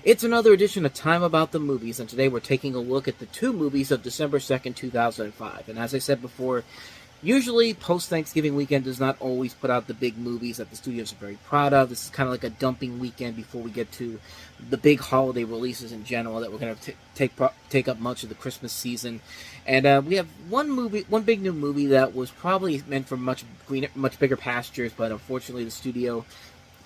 It's another edition of Time About the Movies, and today we're taking a look at the two movies of December 2nd, 2005. And as I said before, usually post-Thanksgiving weekend does not always put out the big movies that the studios are very proud of. This is kind of like a dumping weekend before we get to the big holiday releases in general that we're going to take up much of the Christmas season. And we have one big new movie that was probably meant for much bigger pastures, but unfortunately the studio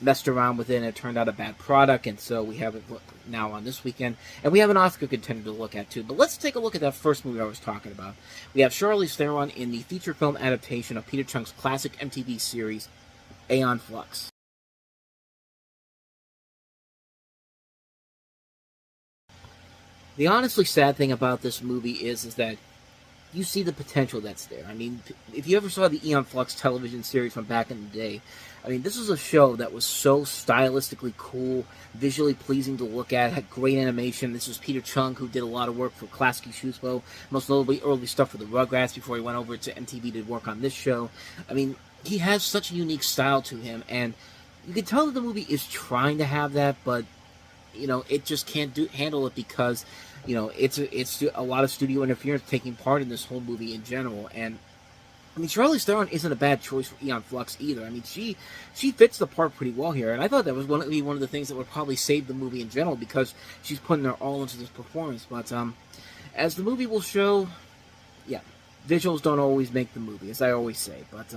messed around with it and it turned out a bad product, and so we have it now on this weekend. And we have an Oscar contender to look at too. But let's take a look at that first movie I was talking about. We have Charlize Theron in the feature film adaptation of Peter Chung's classic MTV series, Aeon Flux. The honestly sad thing about this movie is that you see the potential that's there. I mean, if you ever saw the Aeon Flux television series from back in the day, I mean, this was a show that was so stylistically cool, visually pleasing to look at, had great animation. This was Peter Chung, who did a lot of work for Klasky Csupo, most notably early stuff for the Rugrats before he went over to MTV to work on this show. I mean, he has such a unique style to him, and you can tell that the movie is trying to have that, but you know, it just can't handle it because, you know, it's a lot of studio interference taking part in this whole movie in general. And I mean, Charlize Theron isn't a bad choice for Aeon Flux either. I mean, she fits the part pretty well here, and I thought that was one of the things that would probably save the movie in general because she's putting her all into this performance. But as the movie will show, yeah, visuals don't always make the movie, as I always say. But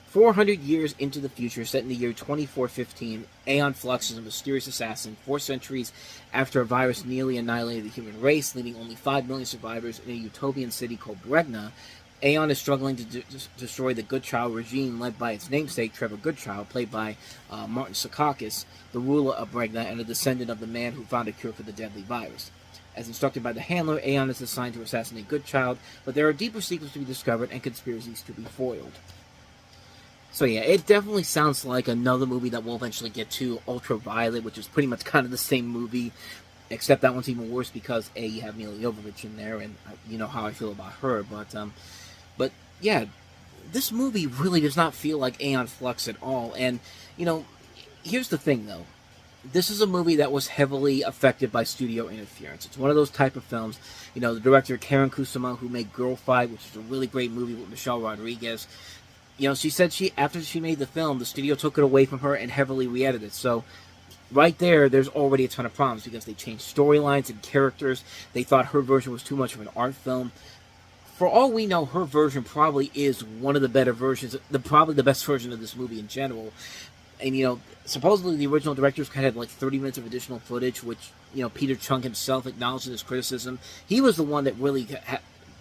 400 years into the future, set in the year 2415, Aeon Flux is a mysterious assassin 4 centuries after a virus nearly annihilated the human race, leaving only 5 million survivors in a utopian city called Bregna. Aeon is struggling to destroy the Goodchild regime led by its namesake, Trevor Goodchild, played by Martin Secaucus, the ruler of Bregna and a descendant of the man who found a cure for the deadly virus. As instructed by the handler, Aeon is assigned to assassinate Goodchild, but there are deeper secrets to be discovered and conspiracies to be foiled. So yeah, it definitely sounds like another movie that we'll eventually get to, Ultraviolet, which is pretty much kind of the same movie, except that one's even worse because, A, you have Mila Jovovich in there, and you know how I feel about her, but yeah, this movie really does not feel like Aeon Flux at all, and, you know, here's the thing, though. This is a movie that was heavily affected by studio interference. It's one of those type of films, you know, the director Karen Kusama, who made Girl Fight, which is a really great movie with Michelle Rodriguez. You know, she said after she made the film, the studio took it away from her and heavily re-edited. So, right there's already a ton of problems because they changed storylines and characters. They thought her version was too much of an art film. For all we know, her version probably is one of the better versions, probably the best version of this movie in general. And, you know, supposedly the original director's cut had like 30 minutes of additional footage, which, you know, Peter Chung himself acknowledged in his criticism. He was the one that really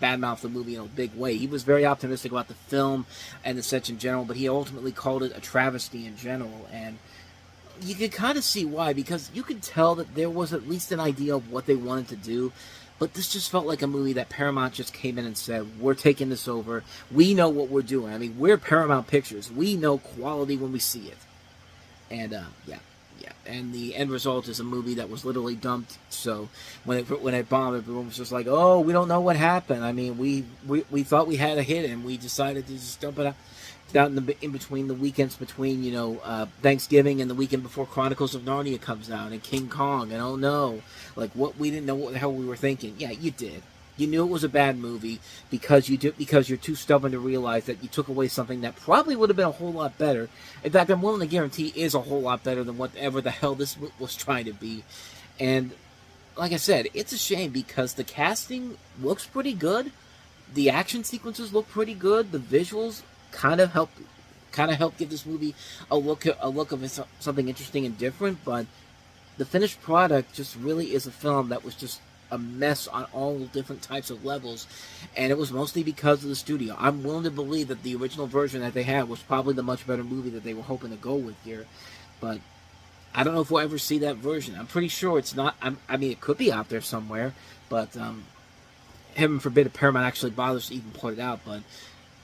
badmouthed the movie in a big way. He was very optimistic about the film and the sets in general, but he ultimately called it a travesty in general, and you could kind of see why, because you could tell that there was at least an idea of what they wanted to do, but this just felt like a movie that Paramount just came in and said, we're taking this over, we know what we're doing. I mean, we're Paramount Pictures, we know quality when we see it. And yeah, and the end result is a movie that was literally dumped. So when it bombed, everyone was just like, "Oh, we don't know what happened." I mean, we thought we had a hit, and we decided to just dump it out in between the weekends between, you know, Thanksgiving and the weekend before Chronicles of Narnia comes out and King Kong. And oh no, like we didn't know what the hell we were thinking. Yeah, you did. You knew it was a bad movie because you're too stubborn to realize that you took away something that probably would have been a whole lot better. In fact, I'm willing to guarantee is a whole lot better than whatever the hell this was trying to be. And like I said, it's a shame because the casting looks pretty good, the action sequences look pretty good, the visuals kind of help give this movie a look of something interesting and different. But the finished product just really is a film that was just a mess on all different types of levels, and it was mostly because of the studio. I'm willing to believe that the original version that they had was probably the much better movie that they were hoping to go with here, but I don't know if we'll ever see that version. I'm pretty sure it's not. I mean, it could be out there somewhere, but heaven forbid if Paramount actually bothers to even put it out. But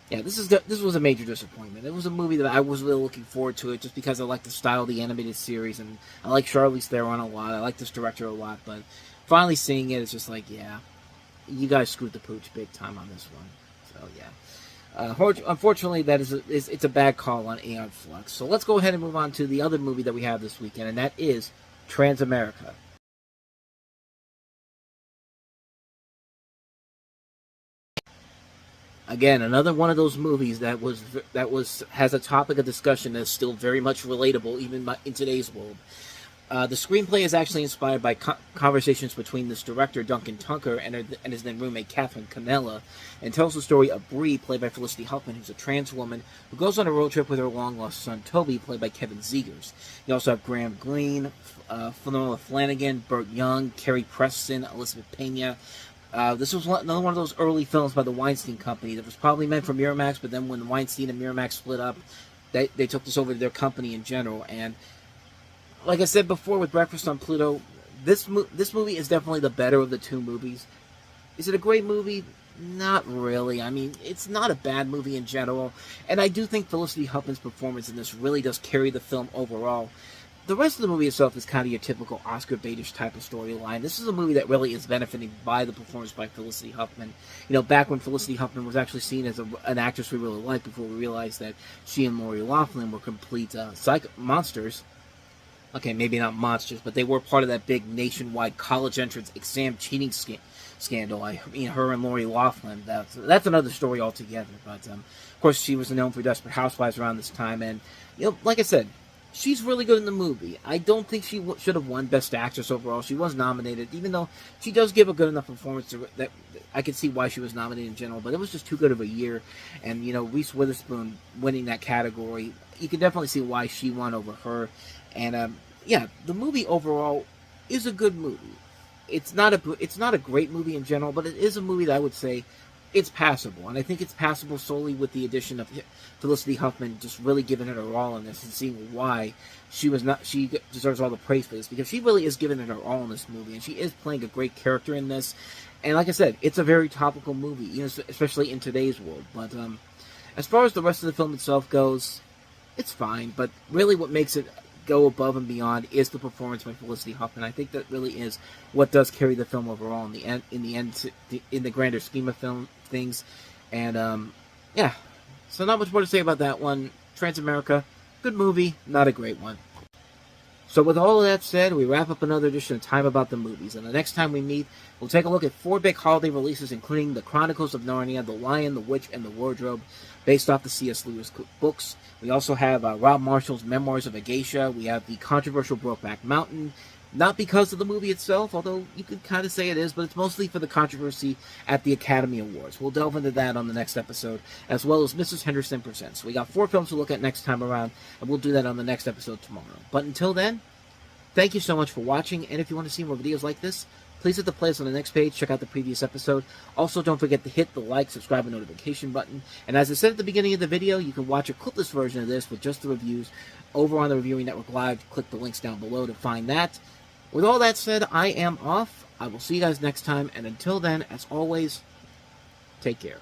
yeah, this was a major disappointment. It was a movie that I was really looking forward to it just because I like the style of the animated series, and I like Charlize Theron a lot. I like this director a lot, but finally seeing it, it's just like, yeah, you guys screwed the pooch big time on this one. So yeah, unfortunately, it's a bad call on Aeon Flux. So let's go ahead and move on to the other movie that we have this weekend, and that is Transamerica. Again, another one of those movies that has a topic of discussion that's still very much relatable even in today's world. The screenplay is actually inspired by conversations between this director, Duncan Tunker, and his then roommate, Catherine Canella, and tells the story of Bree, played by Felicity Huffman, who's a trans woman who goes on a road trip with her long-lost son, Toby, played by Kevin Zegers. You also have Graham Greene, Fenella Flanagan, Burt Young, Carrie Preston, Elizabeth Pena. This was another one of those early films by the Weinstein Company that was probably meant for Miramax, but then when Weinstein and Miramax split up, they took this over to their company in general. And like I said before with Breakfast on Pluto, this movie is definitely the better of the two movies. Is it a great movie? Not really. I mean, it's not a bad movie in general, and I do think Felicity Huffman's performance in this really does carry the film overall. The rest of the movie itself is kind of your typical Oscar baitish type of storyline. This is a movie that really is benefiting by the performance by Felicity Huffman. You know, back when Felicity Huffman was actually seen as an actress we really liked before we realized that she and Lori Loughlin were complete monsters. Okay, maybe not monsters, but they were part of that big nationwide college entrance exam cheating scandal. I mean, her and Lori Loughlin, that's another story altogether. But, of course, she was known for Desperate Housewives around this time. And, you know, like I said, she's really good in the movie. I don't think she should have won Best Actress overall. She was nominated, even though she does give a good enough performance that I could see why she was nominated in general. But it was just too good of a year. And, you know, Reese Witherspoon winning that category, you can definitely see why she won over her. And, yeah, the movie overall is a good movie. It's not a great movie in general, but it is a movie that I would say it's passable. And I think it's passable solely with the addition of Felicity Huffman just really giving it her all in this and seeing why she deserves all the praise for this, because she really is giving it her all in this movie, and she is playing a great character in this. And like I said, it's a very topical movie, you know, especially in today's world. But as far as the rest of the film itself goes, it's fine. But really what makes it go above and beyond is the performance by Felicity Huffman. I think that really is what does carry the film overall in the grander scheme of things. And yeah, so not much more to say about that one. Transamerica, good movie, not a great one. So with all of that said, we wrap up another edition of Time About the Movies. And the next time we meet, we'll take a look at 4 big holiday releases, including The Chronicles of Narnia, The Lion, the Witch, and the Wardrobe, based off the C.S. Lewis books. We also have Rob Marshall's Memoirs of a Geisha. We have the controversial Brokeback Mountain, not because of the movie itself, although you could kind of say it is, but it's mostly for the controversy at the Academy Awards. We'll delve into that on the next episode, as well as Mrs. Henderson Presents. We got 4 films to look at next time around, and we'll do that on the next episode tomorrow. But until then, thank you so much for watching, and if you want to see more videos like this, please hit the playlist on the next page, check out the previous episode. Also, don't forget to hit the like, subscribe, and notification button. And as I said at the beginning of the video, you can watch a clipless version of this with just the reviews over on the Reviewing Network Live. Click the links down below to find that. With all that said, I am off. I will see you guys next time, and until then, as always, take care.